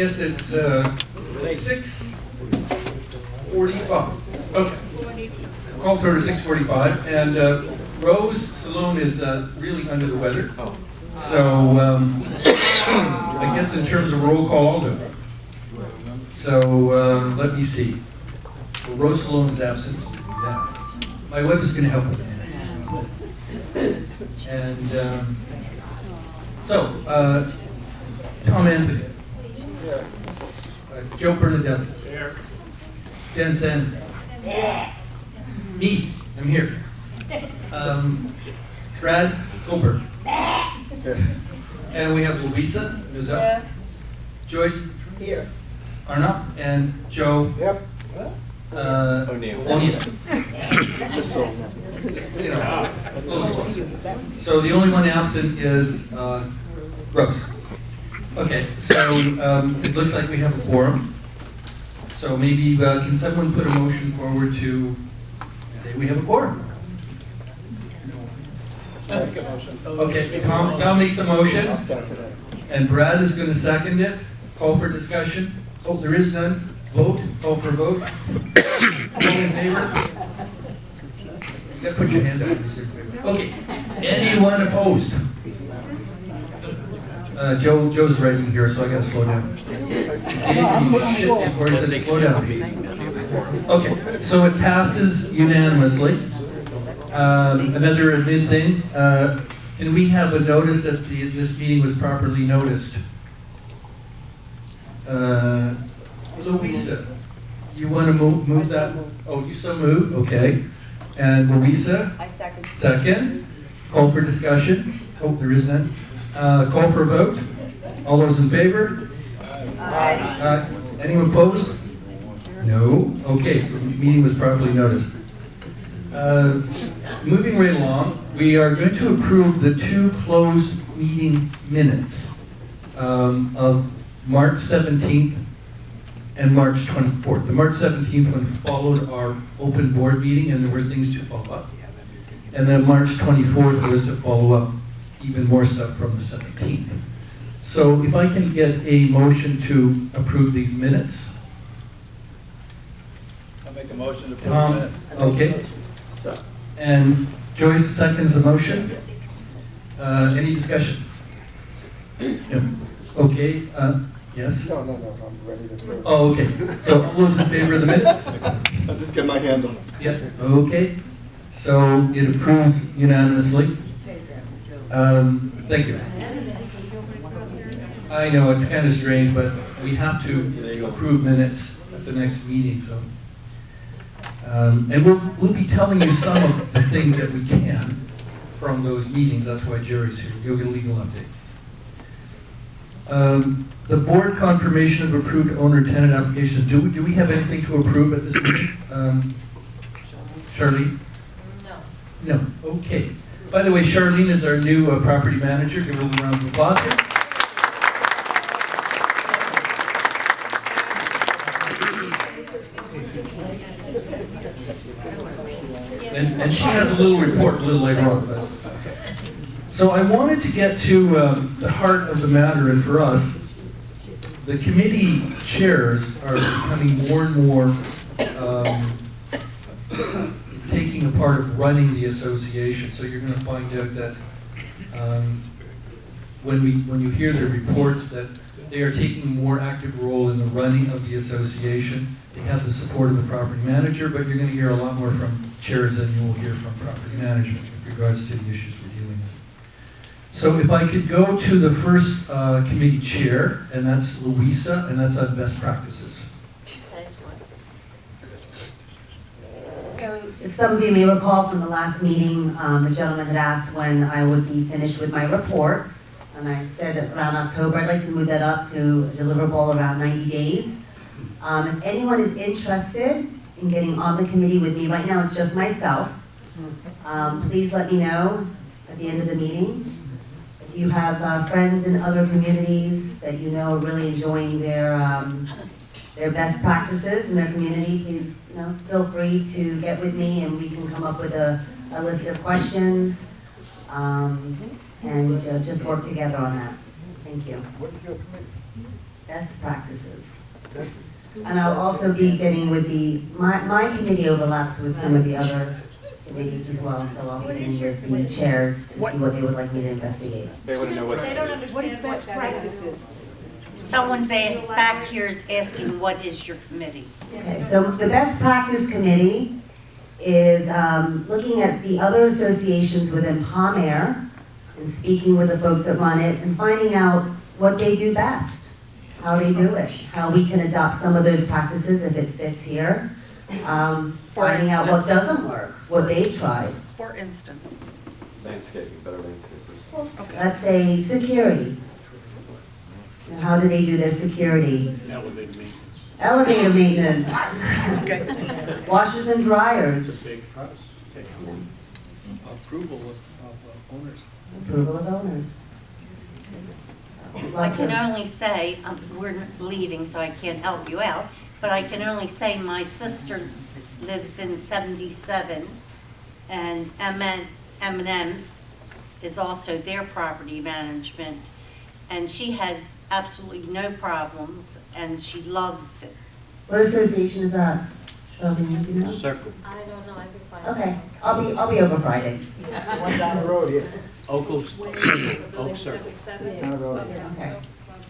Yes, it's 6:45. Okay. Call to order 6:45, and Rose Saloon is really under the weather. So I guess in terms of roll call, I'll do it. So let me see. Well, Rose Saloon is absent. Yeah. My wife is going to help with the minutes. And Tom Anthony. Joe Bernadette. Here. Dan Stan. Me. I'm here. Brad Goldberg. And we have Louisa, who's up. Joyce. Here. Arnott and Joe. Yep. O'Neill. Just you know, so the only one absent is Rose. Okay, so it looks like we have a quorum. So maybe can someone put a motion forward to say we have a quorum? Okay, Tom makes a motion, and Brad is going to second it. Call for discussion. Oh, there is none. Vote. Call for a vote. All in favor? You got to put your hand up. Okay. Anyone opposed? Joe's writing here, so I got to slow down. Or is it slow down? Okay, so it passes unanimously. Another admin thing. Can we have a notice that this meeting was properly noticed? Louisa, you want to move that? Oh, you so move, okay. And Louisa? I second. Second. Call for discussion. Oh, there is none. Call for a vote. All those in favor? Aye. Anyone opposed? No. Okay, so the meeting was properly noticed. Moving right along, we are going to approve the two closed meeting minutes of March 17th and March 24th. The March 17th one followed our open board meeting, and there were things to follow up. And then March 24th was to follow up even more stuff from the 17th. So if I can get a motion to approve these minutes. I'll make a motion to approve the minutes. Okay. And Joyce seconds the motion. Any discussion? No. Okay. Yes? No, I'm ready to go. Oh, okay. So all those in favor of the minutes? I'll just get my hand on it. Yep. Okay. So it approves unanimously. Thank you. I know it's kind of strange, but we have to approve minutes at the next meeting. So, and we'll be telling you some of the things that we can from those meetings. That's why Jerry's here. You'll get a legal update. The board confirmation of approved owner-tenant applications. Do we have anything to approve at this meeting? Charlene? No. No. Okay. By the way, Charlene is our new property manager. Give her a round of applause here. And she has a little report a little later on. But. So I wanted to get to the heart of the matter, and for us, the committee chairs are becoming more and more taking a part of running the association. So you're going to find out that when you hear the reports that they are taking a more active role in the running of the association. They have the support of the property manager, but you're going to hear a lot more from chairs than you will hear from property management with regards to the issues we're dealing with. So if I could go to the first committee chair, and that's Louisa, and that's on best practices. So if some of you may recall from the last meeting, the gentleman had asked when I would be finished with my reports. And I said that around October, I'd like to move that up to a deliverable around 90 days. If anyone is interested in getting on the committee with me, right now it's just myself. Please let me know at the end of the meeting. If you have friends in other communities that you know are really enjoying their best practices in their community, please feel free to get with me and we can come up with a list of questions. And just work together on that. Thank you. best practices. And I'll also be getting with my committee overlaps with some of the other committees as well, so I'll be getting with the chairs to see what they would like me to investigate. They want to know what. They don't understand what that is. Someone's back here is asking, what is your committee? Okay, so the best practice committee is looking at the other associations within Palm Air and speaking with the folks that run it and finding out what they do best, how they do it, how we can adopt some of those practices if it fits here, finding out what doesn't work, what they've tried. For instance. Landscaping, better landscapers. Let's say security. How do they do their security? Elevator maintenance. Elevator maintenance. Washers and dryers. Big process. Approval of owners. Approval of owners. I Lots can of- only say, we're leaving, so I can't help you out, but I can only say my sister lives in 77, and M&M is also their property management, and she has absolutely no problems, and she loves it. What association is that? Shelby, you know? Circle. I don't know, I can find. Okay, I'll be over Friday. One down the road here. Oak Circle. Circle. Down the road. Okay.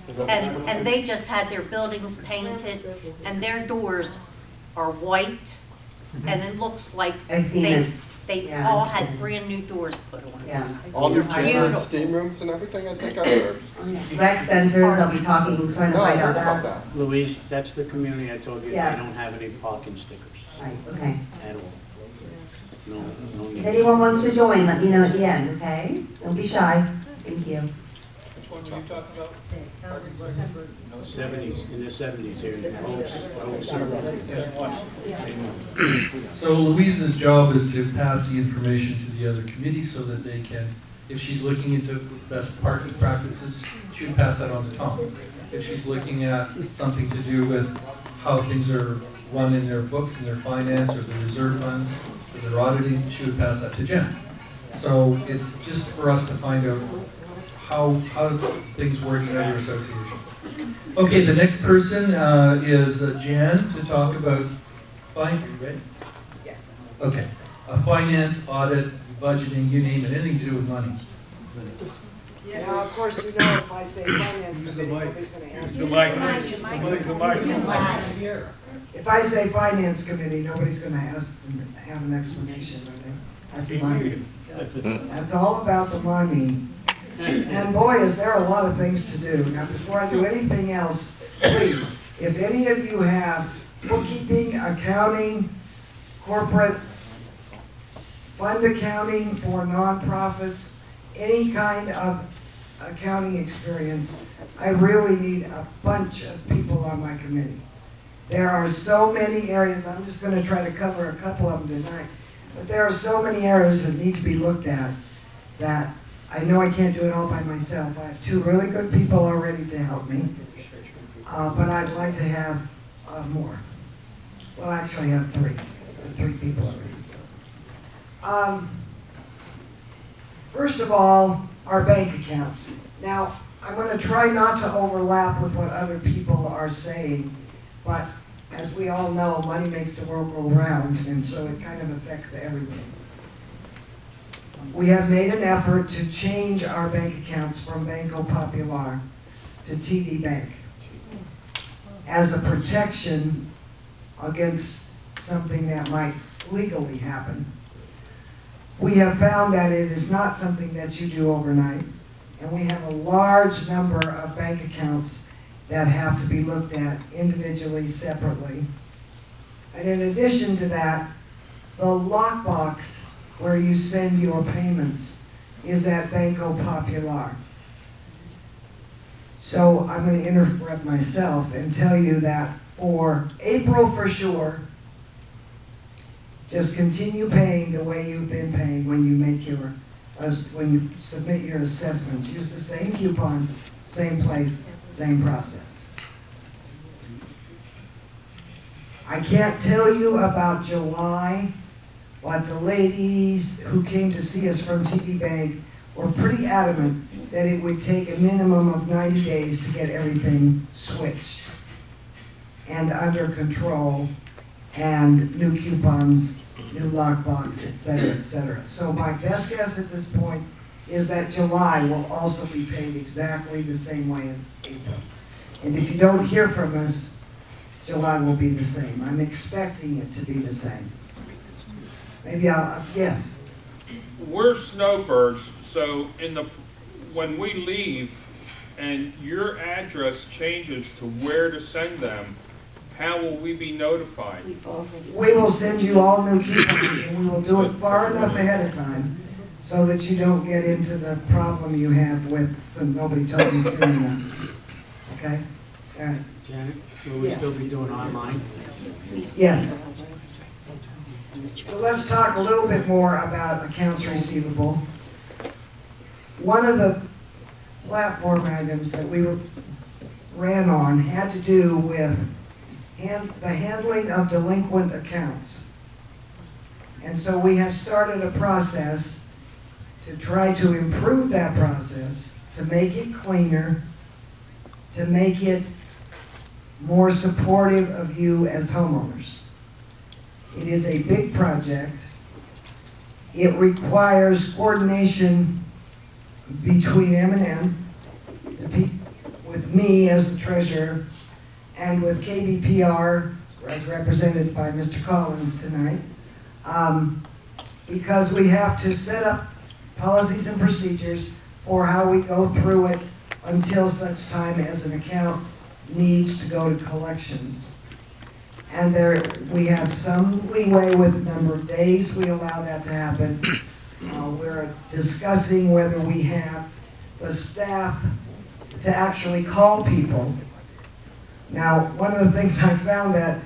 Is that- And they just had their buildings painted, and their doors are white, and it looks like I've seen they, it. they Yeah. all had brand new doors put on. Yeah. All new chambers, Beautiful. steam rooms and everything, I think I heard. Rec centers, I'll be talking, trying to No, I find heard out about that. that. Louise, that's the community I told you, they Yeah. don't have any parking stickers Right, okay. at all. No, no If need. anyone wants to join, let me know at the end, okay? Don't be shy. Thank you. Which one were you talking about? 70s, in the 70s here in Oak Circle. Same one. So Louise's job is to pass the information to the other committees so that they can, if she's looking into best parking practices, she would pass that on to Tom. If she's looking at something to do with how things are run in their books and their finance or the reserve funds or their auditing, she would pass that to Jen. So it's just for us to find out how things work in other associations. Okay, the next person is Jan to talk about right? Yes. Okay, finance, audit, budgeting, you name it, anything to do with money. Now, of course, you know, if I say finance committee, nobody's gonna ask The me. mic. If I say finance committee, nobody's gonna have an explanation, are they? That's money. That's all about the money. And boy, is there a lot of things to do. Now, before I do anything else, please, if any of you have bookkeeping, accounting, corporate, fund accounting for nonprofits, any kind of accounting experience, I really need a bunch of people on my committee. There are so many areas, I'm just gonna try to cover a couple of them tonight, but there are so many areas that need to be looked at that I know I can't do it all by myself. I have two really good people already to help me, but I'd like to have more. Well, actually I have three people already. First of all, our bank accounts. Now, I'm going to try not to overlap with what other people are saying, but as we all know, money makes the world go round, and so it kind of affects everything. We have made an effort to change our bank accounts from Banco Popular to TD Bank as a protection against something that might legally happen. We have found that it is not something that you do overnight, and we have a large number of bank accounts that have to be looked at individually, separately. And in addition to that, the lockbox where you send your payments is at Banco Popular. So I'm going to interrupt myself and tell you that for April for sure, just continue paying the way you've been paying when you make your, when you submit your assessments. Use the same coupon, same place, same process. I can't tell you about July, but the ladies who came to see us from TD Bank were pretty adamant that it would take a minimum of 90 days to get everything switched and under control, and new coupons, new lockbox, et cetera, et cetera. So my best guess at this point is that July will also be paid exactly the same way as April. And if you don't hear from us, July will be the same. I'm expecting it to be the same. Maybe yes. We're snowbirds, so when we leave and your address changes to where to send them, how will we be notified? We will send you all new coupons, and we will do it far enough ahead of time so that you don't get into the problem you have with nobody told you soon enough. Okay? All right. Janet, will we Yes. still be doing online? Yes. So let's talk a little bit more about accounts receivable. One of the platform items that we ran on had to do with the handling of delinquent accounts. And so we have started a process to try to improve that process, to make it cleaner, to make it more supportive of you as homeowners. It is a big project. It requires coordination between M&M, with me as the treasurer, and with KBPR, as represented by Mr. Collins tonight, because we have to set up policies and procedures for how we go through it until such time as an account needs to go to collections. And we have some leeway with the number of days we allow that to happen. We're discussing whether we have the staff to actually call people. Now, one of the things I found that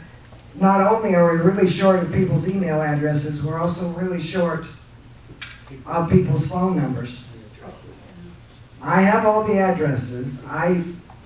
not only are we really short of people's email addresses, we're also really short of people's phone numbers. I have all the addresses. I